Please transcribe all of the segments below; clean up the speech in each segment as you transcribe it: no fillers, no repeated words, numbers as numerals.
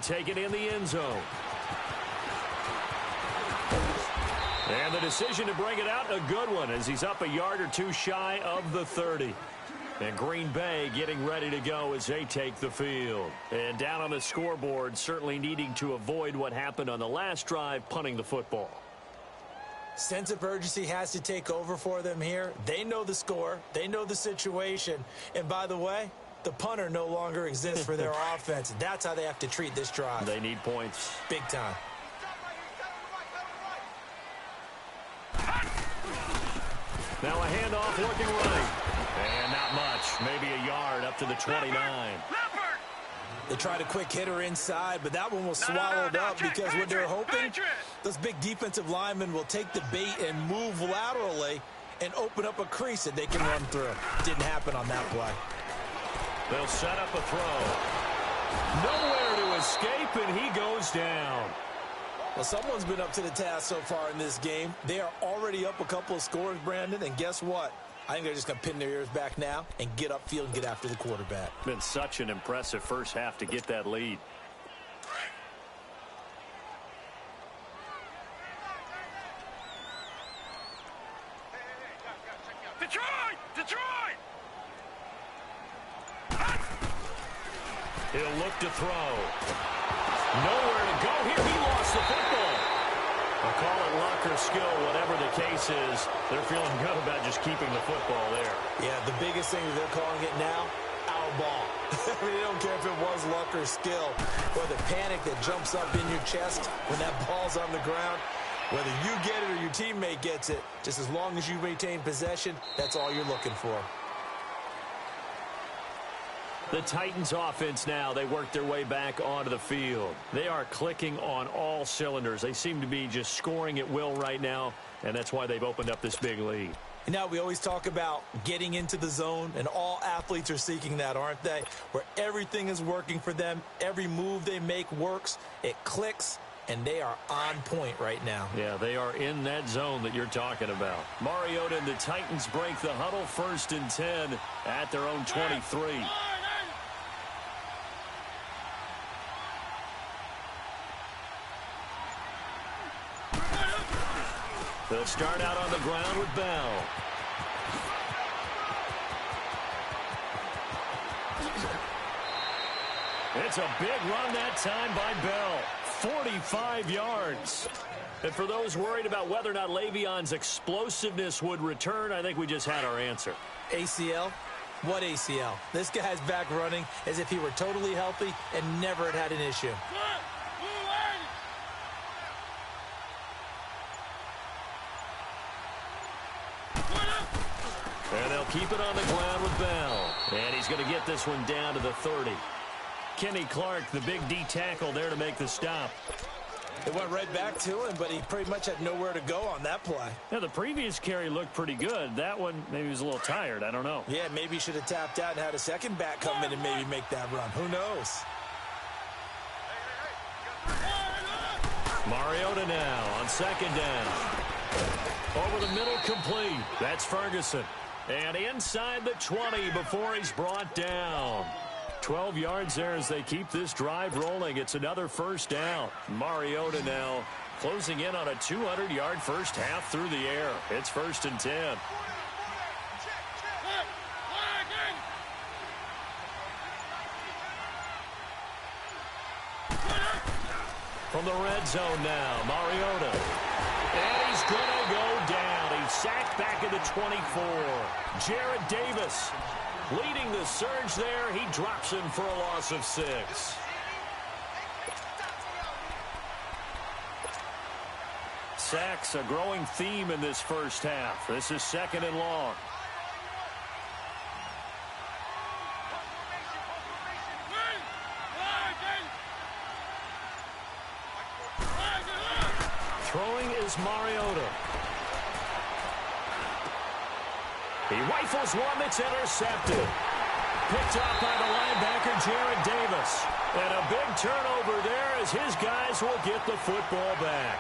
take it in the end zone. And the decision to bring it out, a good one, as he's up a yard or two shy of the 30. And Green Bay getting ready to go as they take the field. And down on the scoreboard, certainly needing to avoid what happened on the last drive, punting the football. Sense of urgency has to take over for them here. They know the score. They know the situation. And by the way, the punter no longer exists for their offense. That's how they have to treat this drive. They need points. Big time. Now a handoff looking right. And not much. Maybe a yard up to the 29. They tried a quick hitter inside, but that one was swallowed up because what they're hoping, those big defensive linemen will take the bait and move laterally and open up a crease that they can run through. Didn't happen on that play. They'll set up a throw. Nowhere to escape, and he goes down. Well, someone's been up to the task so far in this game. They are already up a couple of scores, Brandon, and guess what? I think they're just going to pin their ears back now and get upfield and get after the quarterback. Been such an impressive first half to get that lead. Detroit! He'll look to throw. Nowhere to go here. He lost the football. I'll call it luck or skill, whatever the case is. They're feeling good about just keeping the football there. Yeah, the biggest thing that they're calling it now, our ball. I mean, they don't care if it was luck or skill, or the panic that jumps up in your chest when that ball's on the ground. Whether you get it or your teammate gets it, just as long as you retain possession, that's all you're looking for. The Titans offense now, they work their way back onto the field. They are clicking on all cylinders. They seem to be just scoring at will right now, and that's why they've opened up this big lead. And now we always talk about getting into the zone, and all athletes are seeking that, aren't they? Where everything is working for them, every move they make works, it clicks, and they are on point right now. Yeah, they are in that zone that you're talking about. Mariota and the Titans break the huddle, 1st and 10 at their own 23. They'll start out on the ground with Bell. It's a big run that time by Bell. 45 yards. And for those worried about whether or not Le'Veon's explosiveness would return, I think we just had our answer. ACL? What ACL? This guy's back running as if he were totally healthy and never had an issue. And they'll keep it on the ground with Bell. And he's going to get this one down to the 30. Kenny Clark, the big D tackle there to make the stop. It went right back to him, but he pretty much had nowhere to go on that play. Now, the previous carry looked pretty good. That one, maybe he was a little tired. I don't know. Yeah, maybe he should have tapped out and had a second back come in and maybe make that run. Who knows? Mariota now on 2nd down. Over the middle, complete. That's Ferguson. And inside the 20 before he's brought down. 12 yards there as they keep this drive rolling. It's another 1st down. Mariota now closing in on a 200-yard first half through the air. It's 1st and 10. From the red zone now, Mariota. And he's going to go down. He's sacked back at the 24. Jared Davis leading the surge there. He drops him for a loss of 6. Sacks, a growing theme in this first half. This is 2nd and long. Throwing is Mariota. He rifles one that's intercepted. Picked up by the linebacker, Jared Davis. And a big turnover there as his guys will get the football back.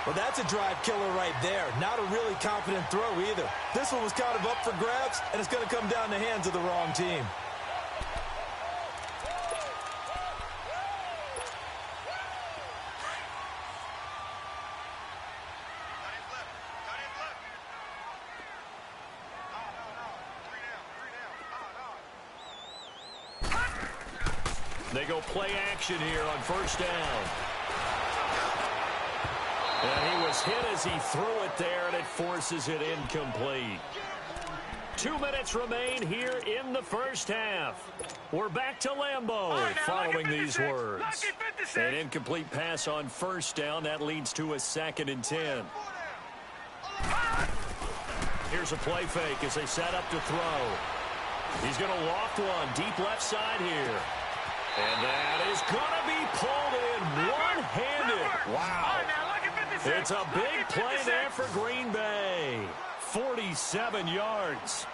Well, that's a drive killer right there. Not a really confident throw either. This one was kind of up for grabs, and it's going to come down the hands of the wrong team. They go play action here on first down. And he was hit as he threw it there, and it forces it incomplete. 2 minutes remain here in the first half. We're back to Lambeau following these words. An incomplete pass on first down. That leads to a 2nd and 10. Here's a play fake as they set up to throw. He's going to loft one deep left side here. And that is going to be pulled in one-handed. Wow. It's a big play there for Green Bay. 47 yards.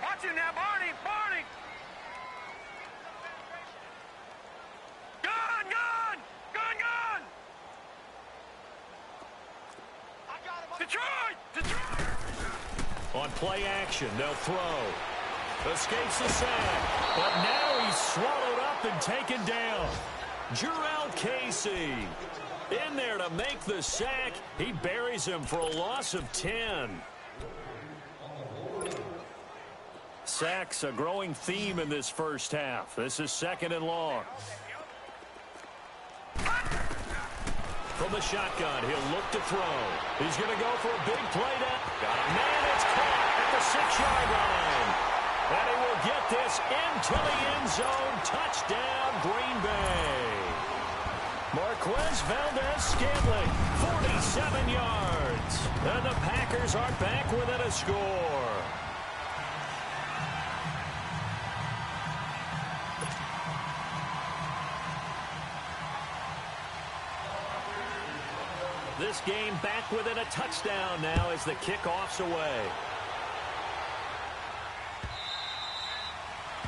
Watch it now, Barney. Gun. Detroit. On play action, they'll throw. Escapes the sack. But now he's swallowed up and taken down. Jurrell Casey in there to make the sack. He buries him for a loss of 10. Sacks a growing theme in this first half. This is 2nd and long. From the shotgun, he'll look to throw. He's going to go for a big play down. Got a man, it's caught at the 6-yard line. And he will get this into the end zone. Touchdown, Green Bay. Marquez Valdez-Scantling, 47 yards. And the Packers are back within a score. This game back within a touchdown now as the kickoff's away.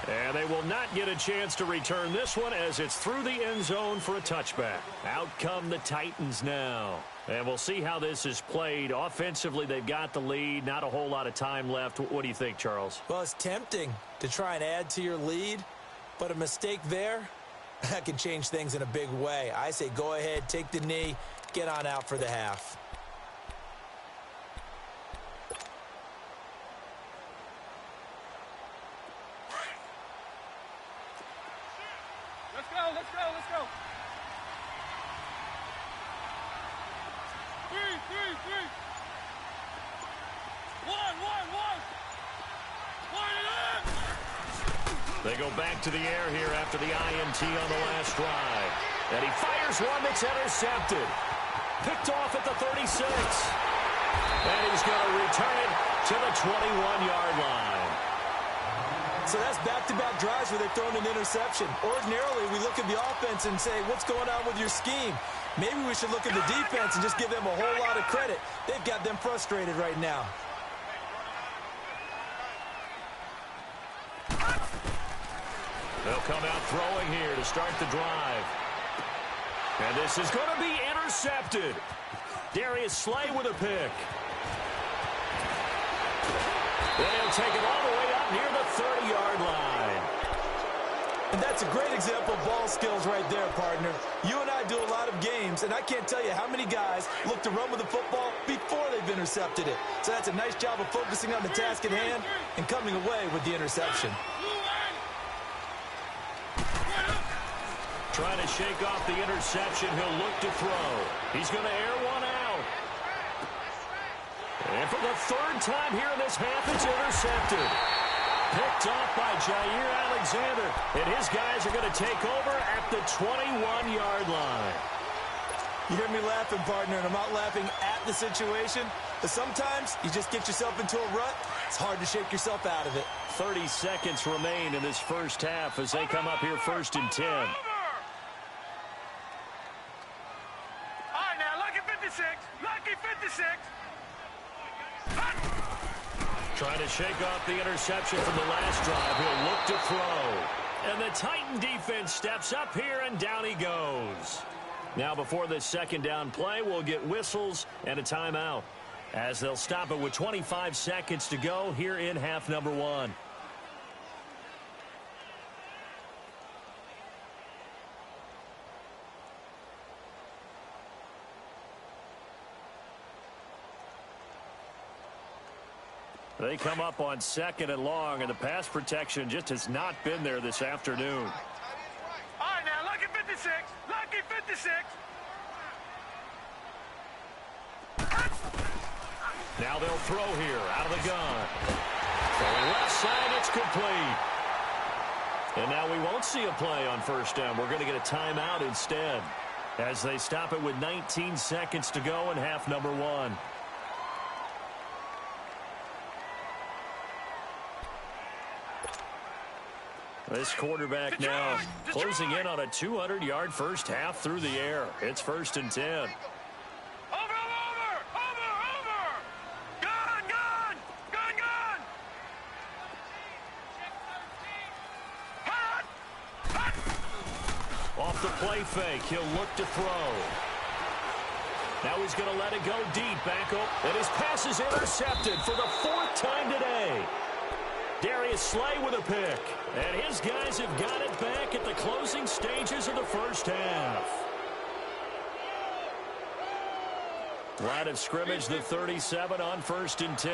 And they will not get a chance to return this one as it's through the end zone for a touchback. Out come the Titans now. And we'll see how this is played. Offensively, they've got the lead. Not a whole lot of time left. What do you think, Charles? Well, it's tempting to try and add to your lead, but a mistake there, that can change things in a big way. I say go ahead, take the knee, get on out for the half. Let's go. 3. 1. They go back to the air here after the INT on the last drive. And he fires one that's intercepted. Picked off at the 36. And he's going to return it to the 21-yard line. So that's back-to-back drives where they've thrown an interception. Ordinarily, we look at the offense and say, what's going on with your scheme? Maybe we should look at the defense and just give them a whole lot of credit. They've got them frustrated right now. They'll come out throwing here to start the drive. And this is going to be intercepted. Darius Slay with a pick. Then he'll take it all the way up near the 30-yard line. And that's a great example of ball skills right there, partner. You and I do a lot of games, and I can't tell you how many guys look to run with the football before they've intercepted it. So that's a nice job of focusing on the task at hand and coming away with the interception. Trying to shake off the interception. He'll look to throw. He's going to air one out. And for the 3rd time here in this half, it's intercepted. Picked off by Jair Alexander. And his guys are going to take over at the 21-yard line. You hear me laughing, partner, and I'm not laughing at the situation. But sometimes you just get yourself into a rut. It's hard to shake yourself out of it. 30 seconds remain in this first half as they come up here 1st and 10. Lucky 56. Trying to shake off the interception from the last drive. He'll look to throw. And the Titan defense steps up here, and down he goes. Now, before this 2nd down play, we'll get whistles and a timeout, as they'll stop it with 25 seconds to go here in half number 1. They come up on 2nd and long, and the pass protection just has not been there this afternoon. All right, now, lucky 56. Lucky 56. Now they'll throw here out of the gun. Going left side, it's complete. And now we won't see a play on 1st down. We're going to get a timeout instead as they stop it with 19 seconds to go in half number 1. This quarterback now closing in on a 200-yard first half through the air. It's 1st and 10. Over. Gun. Hot. Off the play fake, he'll look to throw. Now he's going to let it go deep, back up, and his pass is intercepted for the 4th time today. Darius Slay with a pick, and his guys have got it back at the closing stages of the first half. Line of scrimmage, the 37 on 1st and 10.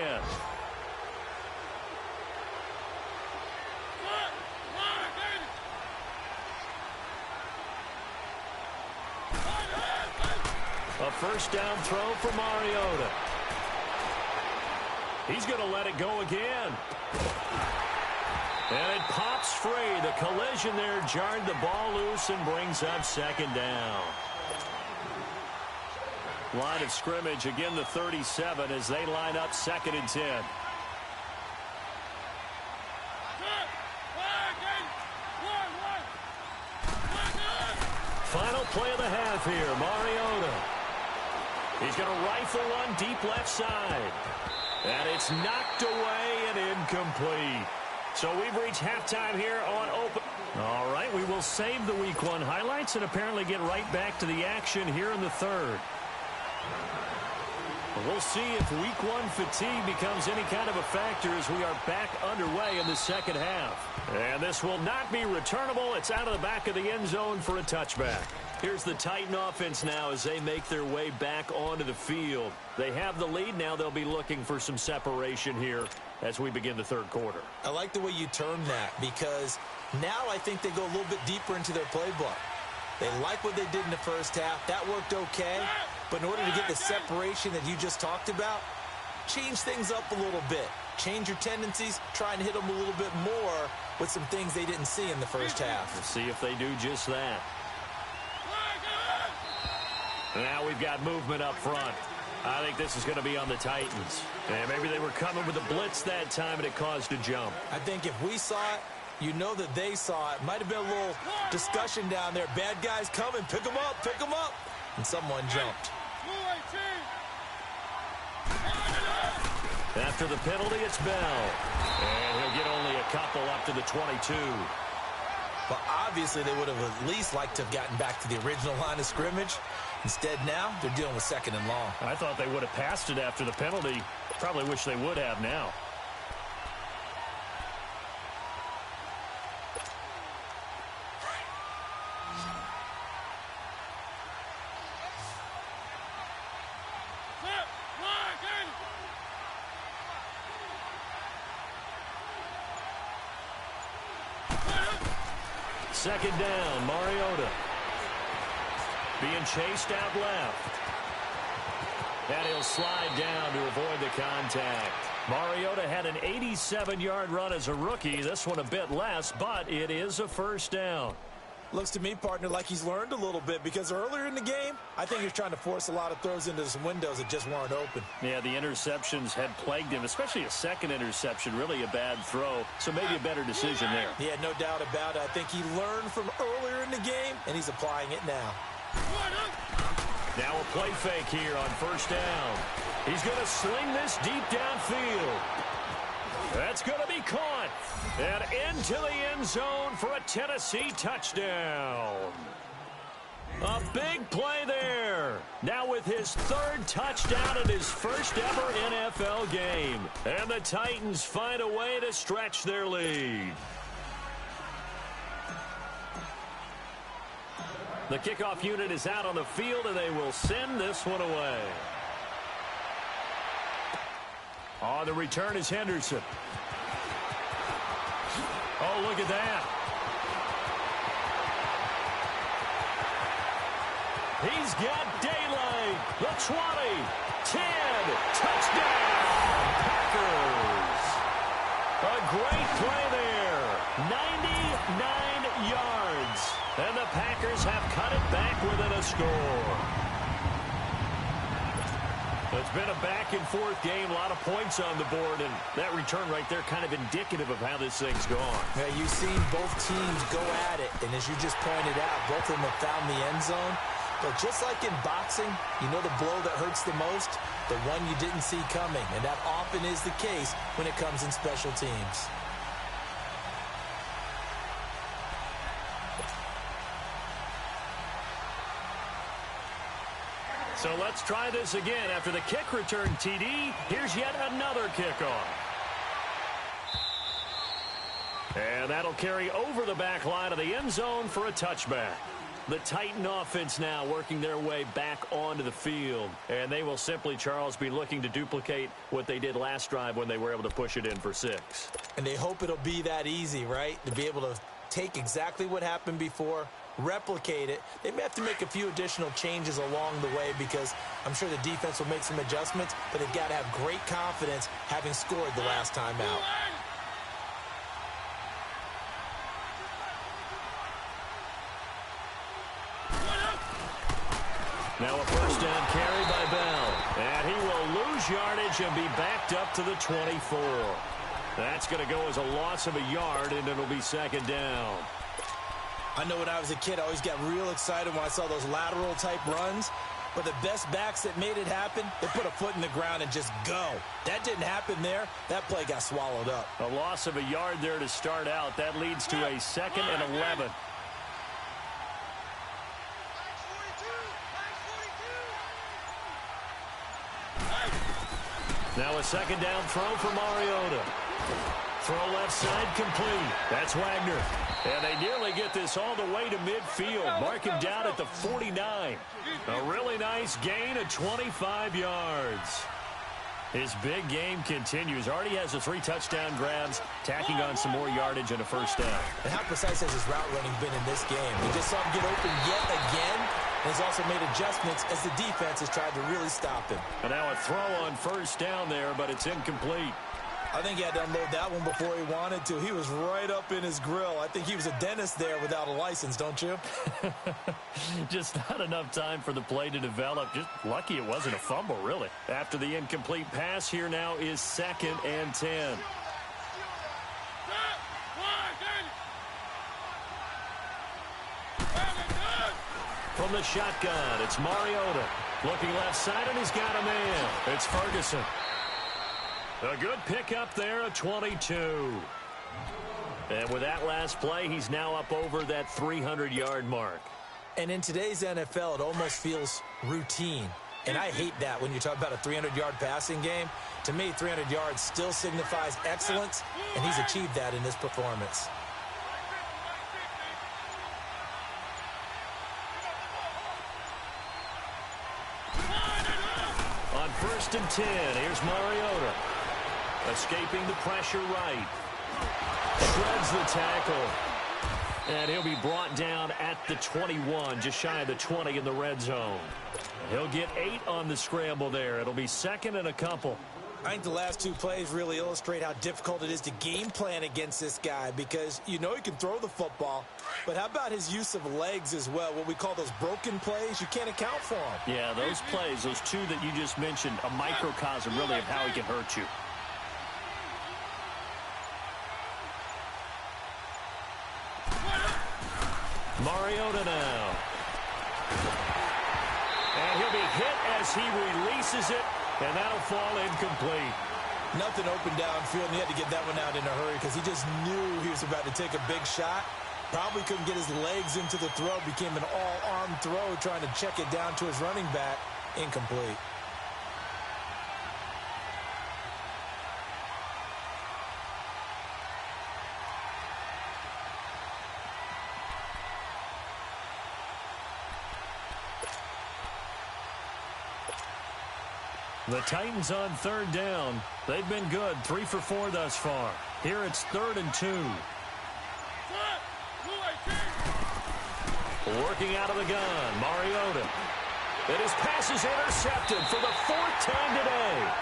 A 1st down throw for Mariota. He's going to let it go again. And it pops free. The collision there jarred the ball loose and brings up 2nd down. Line of scrimmage, again the 37 as they line up 2nd and 10. Final play of the half here, Mariota. He's going to rifle one deep left side. And it's knocked away and incomplete. So we've reached halftime here on Open. All right, we will save the Week 1 highlights and apparently get right back to the action here in the 3rd. We'll see if Week 1 fatigue becomes any kind of a factor as we are back underway in the 2nd half. And this will not be returnable. It's out of the back of the end zone for a touchback. Here's the Titan offense now as they make their way back onto the field. They have the lead. Now they'll be looking for some separation here as we begin the 3rd quarter. I like the way you term that because now I think they go a little bit deeper into their playbook. They like what they did in the first half. That worked okay. But in order to get the separation that you just talked about, change things up a little bit. Change your tendencies. Try and hit them a little bit more with some things they didn't see in the first half. We'll see if they do just that. Now we've got movement up front. I think this is going to be on the Titans. And maybe they were coming with a blitz that time and it caused a jump. I think if we saw it, you know that they saw it. Might have been a little discussion down there. Bad guys coming. Pick them up. Pick them up. And someone jumped. After the penalty, it's Bell. And he'll get only a couple up to the 22. But obviously they would have at least liked to have gotten back to the original line of scrimmage. Instead now, they're dealing with 2nd and long. I thought they would have passed it after the penalty. Probably wish they would have now. Second down, Mariota. Being chased out left. And he'll slide down to avoid the contact. Mariota had an 87-yard run as a rookie. This one a bit less, but it is a 1st down. Looks to me, partner, like he's learned a little bit because earlier in the game, I think he was trying to force a lot of throws into some windows that just weren't open. Yeah, the interceptions had plagued him, especially a 2nd interception, really a bad throw. So maybe a better decision there. Yeah, no doubt about it. I think he learned from earlier in the game, and he's applying it now. Now a play fake here on 1st down. He's going to sling this deep downfield. That's going to be caught. And into the end zone for a Tennessee touchdown. A big play there. Now with his 3rd touchdown in his first ever NFL game. And the Titans find a way to stretch their lead. The kickoff unit is out on the field, and they will send this one away. On the return is Henderson. Oh, look at that. He's got daylight. The 20, 10, touchdown, Packers. A great play there. 99 yards. And the Packers have cut it back within a score. It's been a back-and-forth game, a lot of points on the board, and that return right there kind of indicative of how this thing's gone. Yeah, you've seen both teams go at it, and as you just pointed out, both of them have found the end zone. But just like in boxing, you know the blow that hurts the most? The one you didn't see coming, and that often is the case when it comes in special teams. So let's try this again. After the kick return TD, here's yet another kickoff. And that'll carry over the back line of the end zone for a touchback. The Titan offense now working their way back onto the field. And they will simply, Charles, be looking to duplicate what they did last drive when they were able to push it in for 6. And they hope it'll be that easy, right? To be able to take exactly what happened before, replicate it. They may have to make a few additional changes along the way because I'm sure the defense will make some adjustments, but they've got to have great confidence having scored the last time out. Now a first down carry by Bell. And he will lose yardage and be backed up to the 24. That's going to go as a loss of a yard, and it'll be second down. I know when I was a kid, I always got real excited when I saw those lateral-type runs. But the best backs that made it happen, they put a foot in the ground and just go. That didn't happen there. That play got swallowed up. A loss of a yard there to start out. That leads to a 2nd and 11. Now a second down throw for Mariota. Throw left side complete. That's Wagner. And they nearly get this all the way to midfield. Mark him down at the 49. A really nice gain of 25 yards. His big game continues. Already has the 3 touchdown grabs, tacking on some more yardage and a first down. And how precise has his route running been in this game? We just saw him get open yet again. And he's also made adjustments as the defense has tried to really stop him. And now a throw on first down there, but it's incomplete. I think he had to unload that one before he wanted to. He was right up in his grill. I think he was a dentist there without a license, don't you? Just not enough time for the play to develop. Just lucky it wasn't a fumble, really. After the incomplete pass, here now is 2nd and 10. From the shotgun, it's Mariota. Looking left side, and he's got a man. It's Ferguson. A good pickup there at 22. And with that last play, he's now up over that 300-yard mark. And in today's NFL, it almost feels routine. And I hate that when you talk about a 300-yard passing game. To me, 300 yards still signifies excellence, and he's achieved that in this performance. On 1st and 10, here's Mariota. Escaping the pressure right. Shreds the tackle. And he'll be brought down at the 21, just shy of the 20 in the red zone. He'll get 8 on the scramble there. It'll be 2nd and a couple. I think the last 2 plays really illustrate how difficult it is to game plan against this guy because you know he can throw the football, but how about his use of legs as well? What we call those broken plays, you can't account for them. Yeah, those plays, those 2 that you just mentioned, a microcosm really of how he can hurt you. Mariota now. And he'll be hit as he releases it, and that'll fall incomplete. Nothing open downfield, and he had to get that one out in a hurry because he just knew he was about to take a big shot. Probably couldn't get his legs into the throw. Became an all-arm throw trying to check it down to his running back. Incomplete. The Titans on third down. They've been good, 3 for 4 thus far. Here it's 3rd and 2. Working out of the gun, Mariota. And his pass is intercepted for the 4th time today.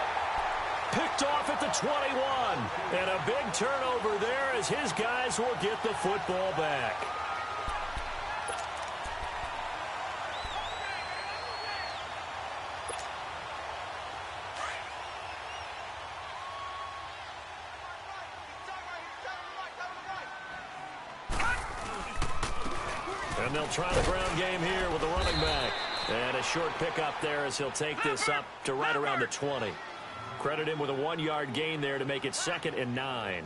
Picked off at the 21. And a big turnover there as his guys will get the football back. And they'll try the ground game here with the running back. And a short pickup there as he'll take this up to right around the 20. Credit him with a 1-yard gain there to make it 2nd and 9.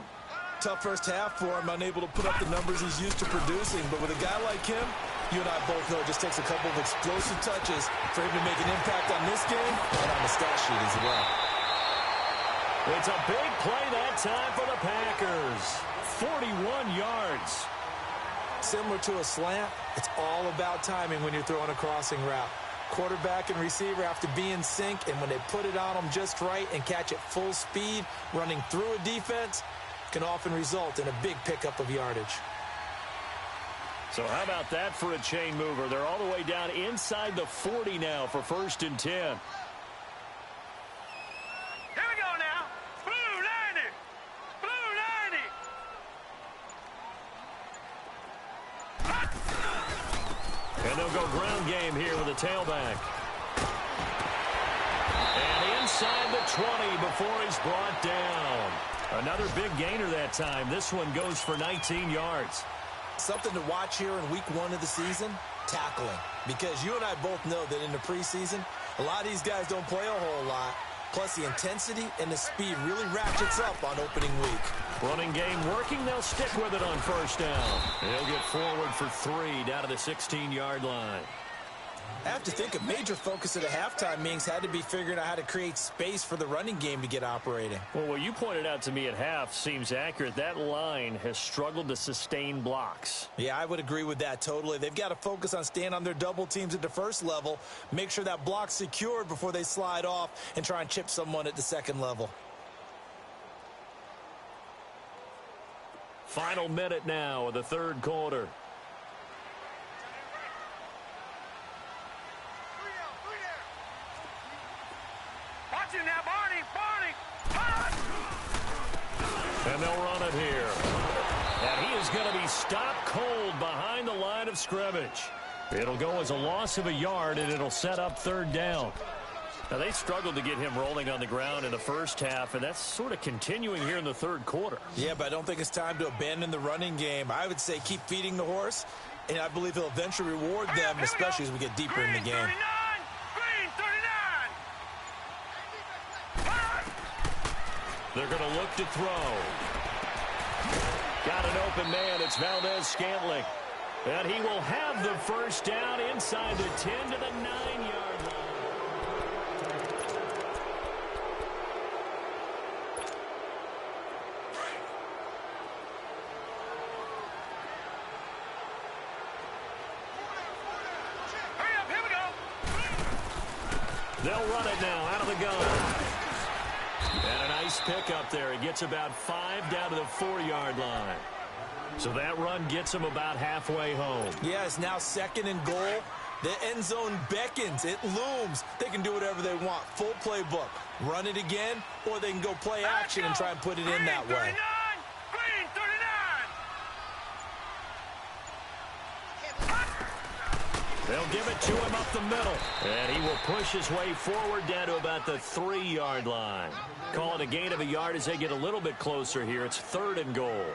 Tough first half for him, unable to put up the numbers he's used to producing. But with a guy like him, you and I both know it just takes a couple of explosive touches for him to make an impact on this game and on the stat sheet as well. It's a big play that time for the Packers. 41 yards. Similar to a slant, it's all about timing when you're throwing a crossing route. Quarterback and receiver have to be in sync, and when they put it on them just right and catch it full speed, running through a defense can often result in a big pickup of yardage. So how about that for a chain mover? They're all the way down inside the 40 now for 1st and 10. Here we go now. Blue 90. Blue 90. And they'll go ground game here with a tailback. And inside the 20 before he's brought down. Another big gainer that time. This one goes for 19 yards. Something to watch here in week 1 of the season, tackling. Because you and I both know that in the preseason, a lot of these guys don't play a whole lot. Plus, the intensity and the speed really ratchets up on opening week. Running game working. They'll stick with it on 1st down. They'll get forward for 3 down to the 16-yard line. I have to think a major focus at a halftime means had to be figuring out how to create space for the running game to get operating. Well, what you pointed out to me at half seems accurate. That line has struggled to sustain blocks. Yeah, I would agree with that totally. They've got to focus on staying on their double teams at the first level, make sure that block's secured before they slide off and try and chip someone at the second level. Final minute now of the 3rd quarter. Watch it now, Barney. Barney. And they'll run it here. And he is going to be stopped cold behind the line of scrimmage. It'll go as a loss of a yard, and it'll set up 3rd down. Now, they struggled to get him rolling on the ground in the first half, and that's sort of continuing here in the 3rd quarter. Yeah, but I don't think it's time to abandon the running game. I would say keep feeding the horse, and I believe he'll eventually reward them, especially as we get deeper in the game. 39. Green 39. They're going to look to throw. Got an open man. It's Valdez-Scantling. And he will have the 1st down inside the 10 to the 9-yard line. They'll run it now out of the gun. And a nice pickup there. He gets about 5 down to the 4-yard line. So that run gets him about halfway home. Yeah, it's now 2nd and goal. The end zone beckons. It looms. They can do whatever they want. Full playbook. Run it again, or they can go play action and try and put it in that way. Green 39. They'll give it to him up the middle. And he will push his way forward down to about the 3-yard line. Call it a gain of a yard as they get a little bit closer here. It's 3rd and goal.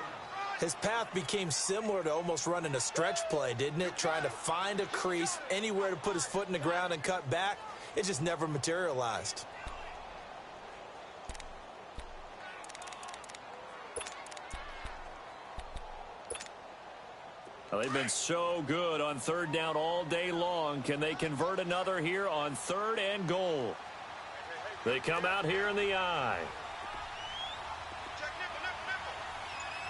His path became similar to almost running a stretch play, didn't it? Trying to find a crease, anywhere to put his foot in the ground and cut back. It just never materialized. Well, they've been so good on 3rd down all day long. Can they convert another here on 3rd and goal? They come out here in the eye.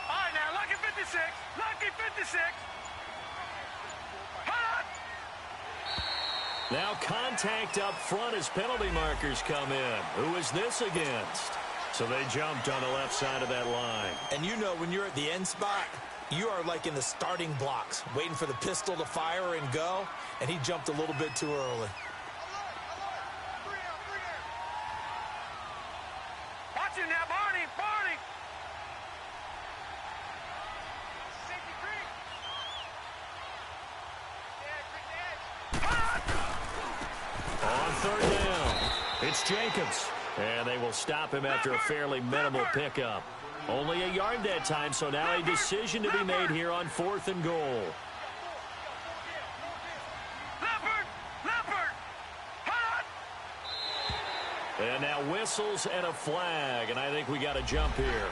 All right, now, lucky 56. Lucky 56. Now contact up front as penalty markers come in. Who is this against? So they jumped on the left side of that line. And you know when you're at the end spot, you are like in the starting blocks, waiting for the pistol to fire and go, and he jumped a little bit too early. Watch it now, Barney, Barney. Safety creek. On third down, it's Jacobs. And they will stop him after a fairly minimal pickup. Only a yard that time, so now a decision to be made here on 4th and goal. And now whistles and a flag, and I think we got a jump here.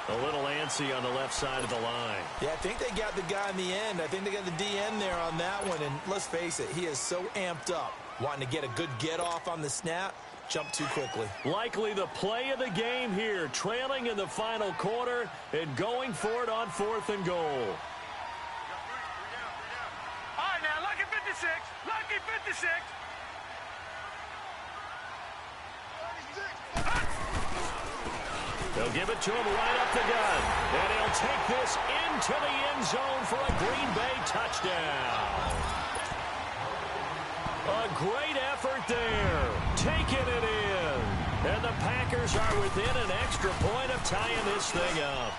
A little antsy on the left side of the line. Yeah, I think they got the guy in the end. I think they got the DN there on that one, and let's face it, he is so amped up, wanting to get a good get-off on the snap. Jump too quickly. Likely the play of the game here, trailing in the final quarter and going for it on 4th and goal. All right, now, lucky 56. Lucky 56. They'll give it to him right up the gut. And he'll take this into the end zone for a Green Bay touchdown. A great effort there, taking it in. And the Packers are within an extra point of tying this thing up.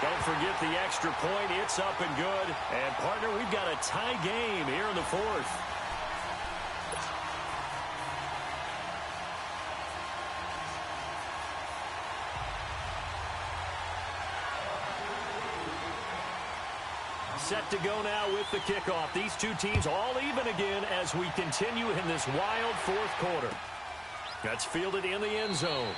Don't forget the extra point. It's up and good. And, partner, we've got a tie game here in the 4th. Set to go now with the kickoff. These two teams all even again as we continue in this wild 4th quarter. That's fielded in the end zone.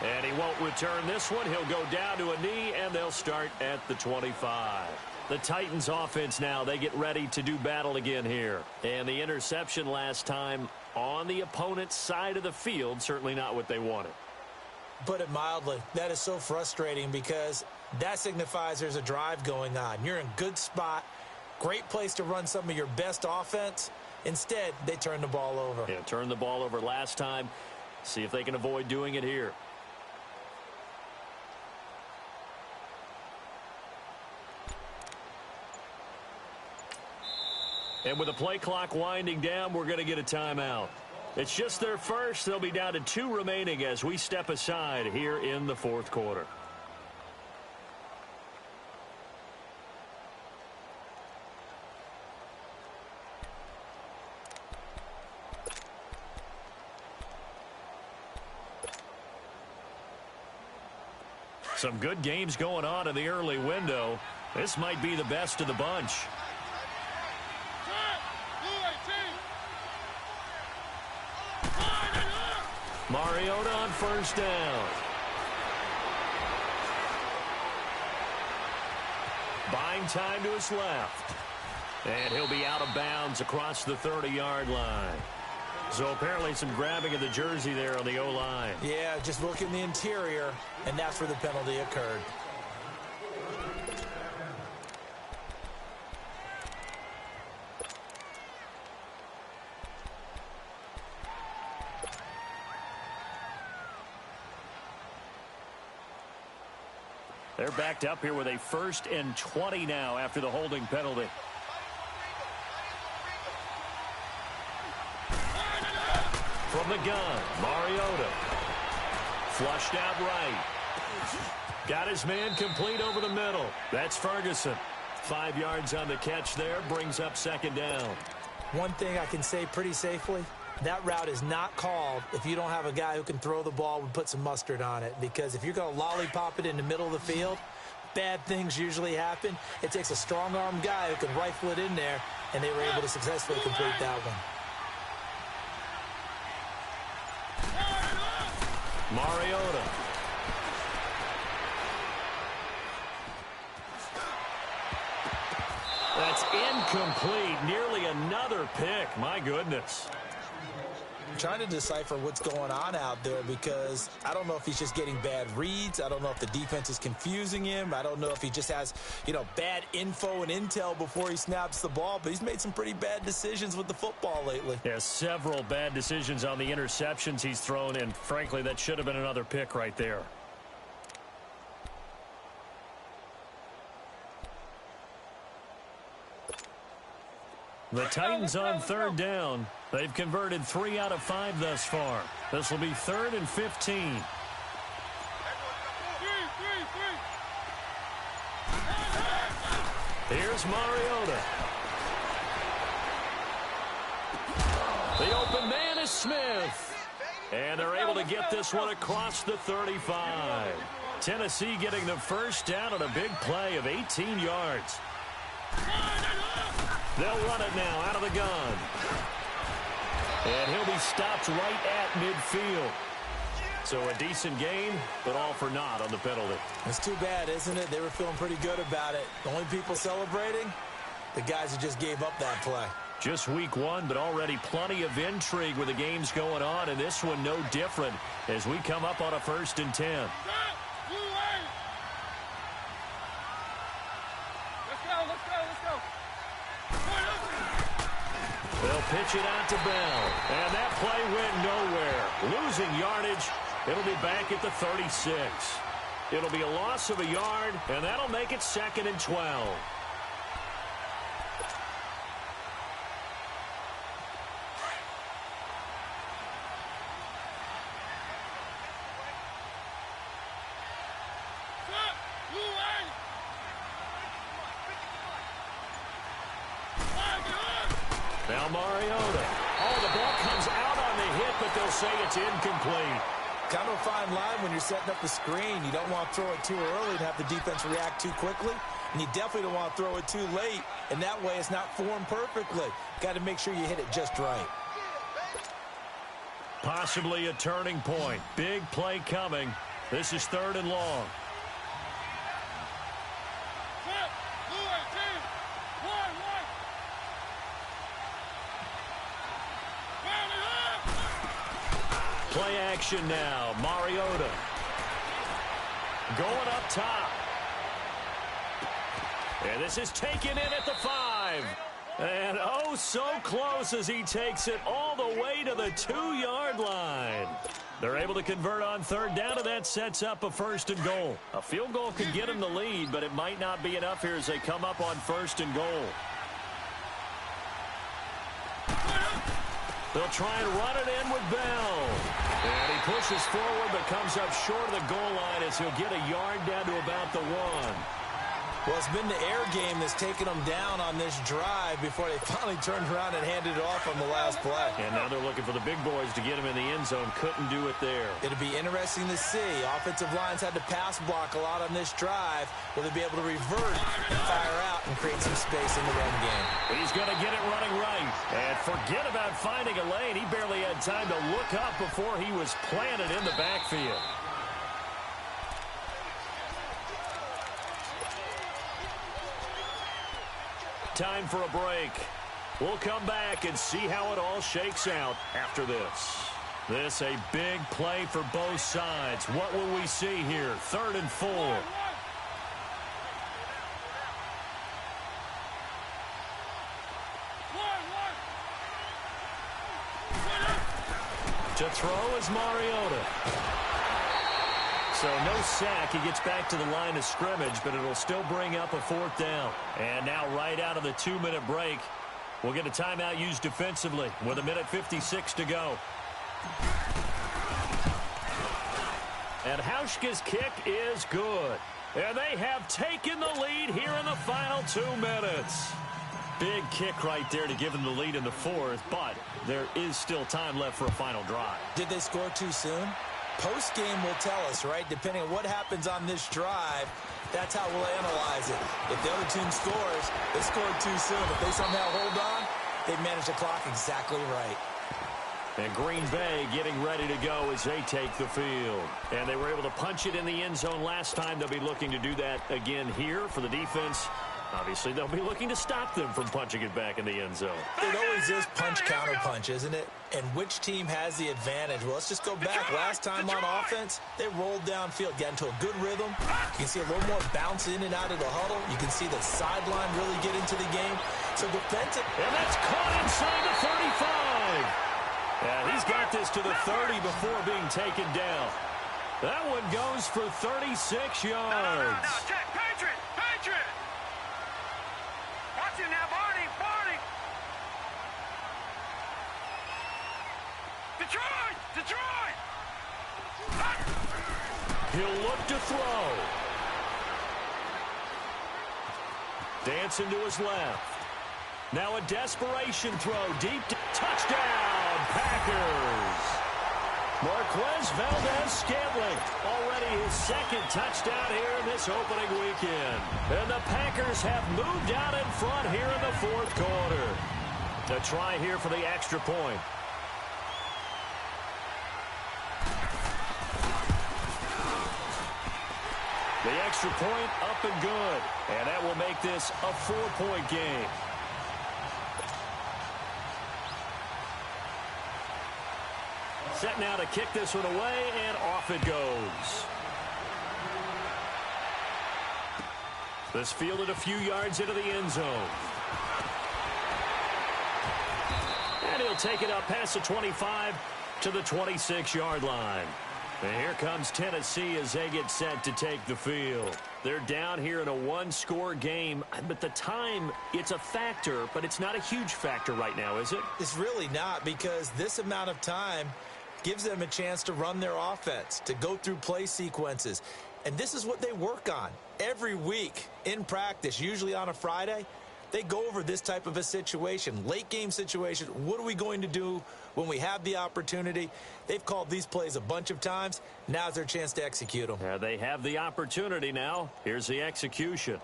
And he won't return this one. He'll go down to a knee, and they'll start at the 25. The Titans offense now, they get ready to do battle again here. And the interception last time on the opponent's side of the field, certainly not what they wanted. Put it mildly, that is so frustrating because that signifies there's a drive going on. You're in a good spot, great place to run some of your best offense. Instead, they turn the ball over. Yeah, turned the ball over last time. See if they can avoid doing it here. And with the play clock winding down, we're going to get a timeout. It's just their first. They'll be down to 2 remaining as we step aside here in the 4th quarter. Some good games going on in the early window. This might be the best of the bunch. Mariota on first down. Buying time to his left. And he'll be out of bounds across the 30-yard line. So apparently some grabbing of the jersey there on the O-line. Yeah, just look in the interior, and that's where the penalty occurred. They're backed up here with a 1st and 20 now after the holding penalty. From the gun, Mariota. Flushed out right. Got his man complete over the middle. That's Ferguson. 5 yards on the catch there, brings up 2nd down. One thing I can say pretty safely, that route is not called if you don't have a guy who can throw the ball and put some mustard on it. Because if you're going to lollipop it in the middle of the field, bad things usually happen. It takes a strong-arm guy who can rifle it in there, and they were able to successfully complete that one. Mariota. That's incomplete. Nearly another pick. My goodness. trying to decipher what's going on out there because I don't know if he's just getting bad reads. I don't know if the defense is confusing him. I don't know if he just has, bad info and intel before he snaps the ball. But he's made some pretty bad decisions with the football lately. Yeah, several bad decisions on the interceptions he's thrown, and frankly, that should have been another pick right there. The Titans on third down. They've converted 3 out of 5 thus far. This will be 3rd and 15. Here's Mariota. The open man is Smith. And they're able to get this one across the 35. Tennessee getting the first down on a big play of 18 yards. They'll run it now out of the gun. And he'll be stopped right at midfield. So a decent game, but all for naught on the penalty. It's too bad, isn't it? They were feeling pretty good about it. The only people celebrating, the guys who just gave up that play. Just week 1, but already plenty of intrigue with the games going on, and this one no different as we come up on a 1st and 10. They'll pitch it out to Bell. And that play went nowhere. Losing yardage. It'll be back at the 36. It'll be a loss of a yard, and that'll make it 2nd and 12. Now Mariota. Oh, the ball comes out on the hit, but they'll say it's incomplete. Kind of a fine line when you're setting up the screen. You don't want to throw it too early and have the defense react too quickly. And you definitely don't want to throw it too late. And that way it's not formed perfectly. Got to make sure you hit it just right. Possibly a turning point. Big play coming. This is 3rd and long. Play action now. Mariota. Going up top. And this is taken in at the 5. And oh, so close as he takes it all the way to the 2-yard line. They're able to convert on 3rd down, and that sets up a 1st and goal. A field goal could get them the lead, but it might not be enough here as they come up on 1st and goal. They'll try and run it in with Bell. And he pushes forward but comes up short of the goal line as he'll get a yard down to about the 1. Well, it's been the air game that's taken them down on this drive before they finally turned around and handed it off on the last play. And now they're looking for the big boys to get him in the end zone. Couldn't do it there. It'll be interesting to see. Offensive lines had to pass block a lot on this drive. Will they be able to revert and fire out and create some space in the run game? He's going to get it running right. And forget about finding a lane. He barely had time to look up before he was planted in the backfield. Time for a break. We'll come back and see how it all shakes out after this. This a big play for both sides. What will we see here? 3rd and 4. To throw is Mariota. So no sack. He gets back to the line of scrimmage, but it'll still bring up a 4th down. And now right out of the 2-minute break, we'll get a timeout used defensively with 1:56 to go. And Hauschka's kick is good. And they have taken the lead here in the final 2 minutes. Big kick right there to give them the lead in the 4th, but there is still time left for a final drive. Did they score too soon? Post-game will tell us, right? Depending on what happens on this drive, that's how we'll analyze it. If the other team scores, they scored too soon. If they somehow hold on, they manage the clock exactly right. And Green Bay getting ready to go as they take the field. And they were able to punch it in the end zone last time. They'll be looking to do that again here for the defense. Obviously, they'll be looking to stop them from punching it back in the end zone. It always is punch-counter-punch, isn't it? And which team has the advantage? Well, let's just go back. Last time on offense, they rolled downfield, got into a good rhythm. You can see a little more bounce in and out of the huddle. You can see the sideline really get into the game. So defensive. And that's caught inside the 35. Yeah, he's got this to the 30 before being taken down. That one goes for 36 yards. No, check. Patriot! Patriot! Watch it now, Barney! Barney! Detroit! Detroit! He'll look to throw. Dancing to his left. Now a desperation throw. Deep touchdown, Packers. Marquez Valdez-Scantling, already his second touchdown here in this opening weekend. And the Packers have moved out in front here in the fourth quarter. A try here for the extra point. The extra point up and good. And that will make this a 4-point game. Set now to kick this one away, and off it goes. This fielded a few yards into the end zone. And he'll take it up past the 25 to the 26-yard line. And here comes Tennessee as they get set to take the field. They're down here in a one-score game, but the time, it's a factor, but it's not a huge factor right now, is it? It's really not, because this amount of time gives them a chance to run their offense, to go through play sequences. And this is what they work on every week in practice, usually on a Friday. They go over this type of a situation, late game situation. What are we going to do when we have the opportunity? They've called these plays a bunch of times. Now's their chance to execute them. Yeah, they have the opportunity now. Here's the execution.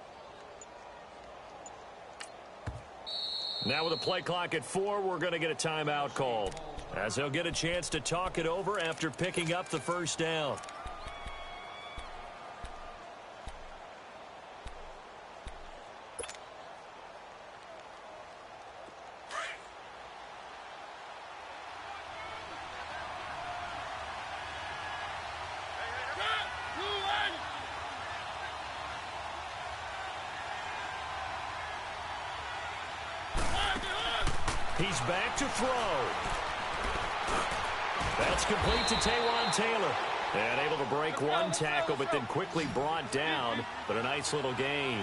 Now with a play clock at 4, we're going to get a timeout called, as they'll get a chance to talk it over after picking up the first down. He's back to throw. That's complete to Taywan Taylor. And able to break one tackle, but then quickly brought down. But a nice little gain.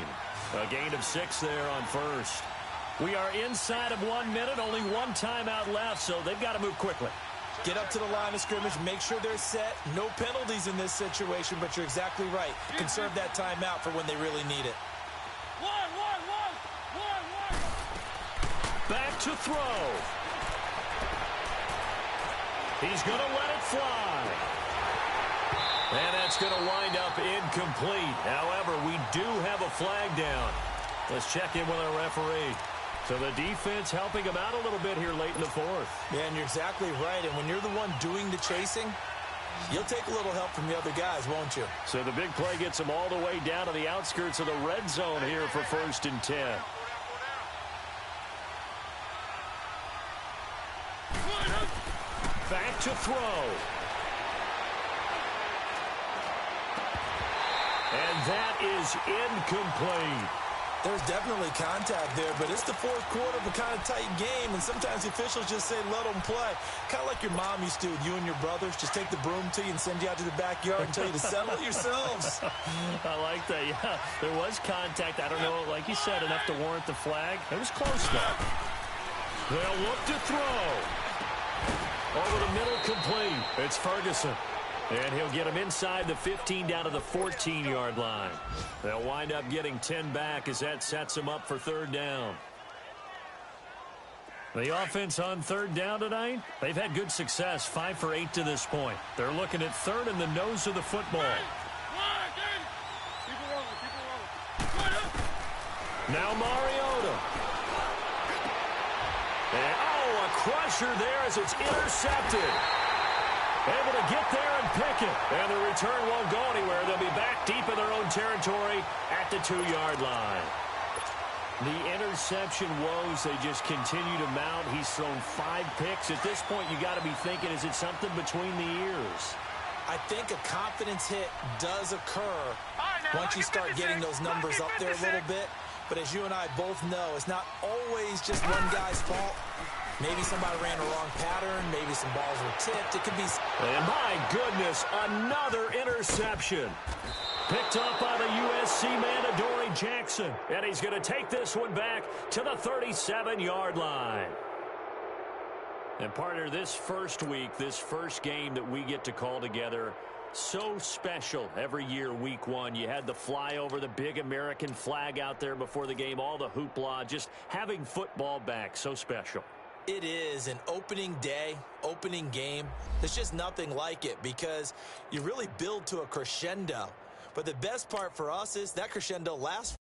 A gain of 6 there on first. We are inside of 1 minute. Only one timeout left, so they've got to move quickly. Get up to the line of scrimmage. Make sure they're set. No penalties in this situation, but you're exactly right. Conserve that timeout for when they really need it. Back to throw. He's going to let it fly. And that's going to wind up incomplete. However, we do have a flag down. Let's check in with our referee. So the defense helping him out a little bit here late in the fourth. Yeah, and you're exactly right. And when you're the one doing the chasing, you'll take a little help from the other guys, won't you? So the big play gets him all the way down to the outskirts of the red zone here for 1st and 10. Back to throw. And that is incomplete. There's definitely contact there, but it's the fourth quarter of a kind of tight game, and sometimes the officials just say, let them play. Kind of like your mom used to with you and your brothers. Just take the broom to you and send you out to the backyard and tell you to settle it yourselves. I like that, yeah. There was contact. I don't know, like you said, enough to warrant the flag. It was close, though. They'll look to throw. Over the middle, complete. It's Ferguson. And he'll get him inside the 15 down to the 14-yard line. They'll wind up getting 10 back as that sets them up for 3rd down. The offense on 3rd down tonight, they've had good success, 5 for 8 to this point. They're looking at 3rd in the nose of the football. Now Mariota. And, a crusher there as it's intercepted. Able to get there and pick it. And the return won't go anywhere. They'll be back deep in their own territory at the 2-yard line. The interception woes, they just continue to mount. He's thrown 5 picks. At this point, you got to be thinking, is it something between the ears? I think a confidence hit does occur once you start getting those numbers up there a little bit. But as you and I both know, it's not always just one guy's fault. Maybe somebody ran a wrong pattern. Maybe some balls were tipped. It could be... And my goodness, another interception. Picked up by the USC man, Adoree Jackson. And he's going to take this one back to the 37-yard line. And partner, this first week, this first game that we get to call together, so special every year, week 1. You had the flyover, the big American flag out there before the game, all the hoopla, just having football back, so special. It is an opening day, opening game. There's just nothing like it because you really build to a crescendo. But the best part for us is that crescendo lasts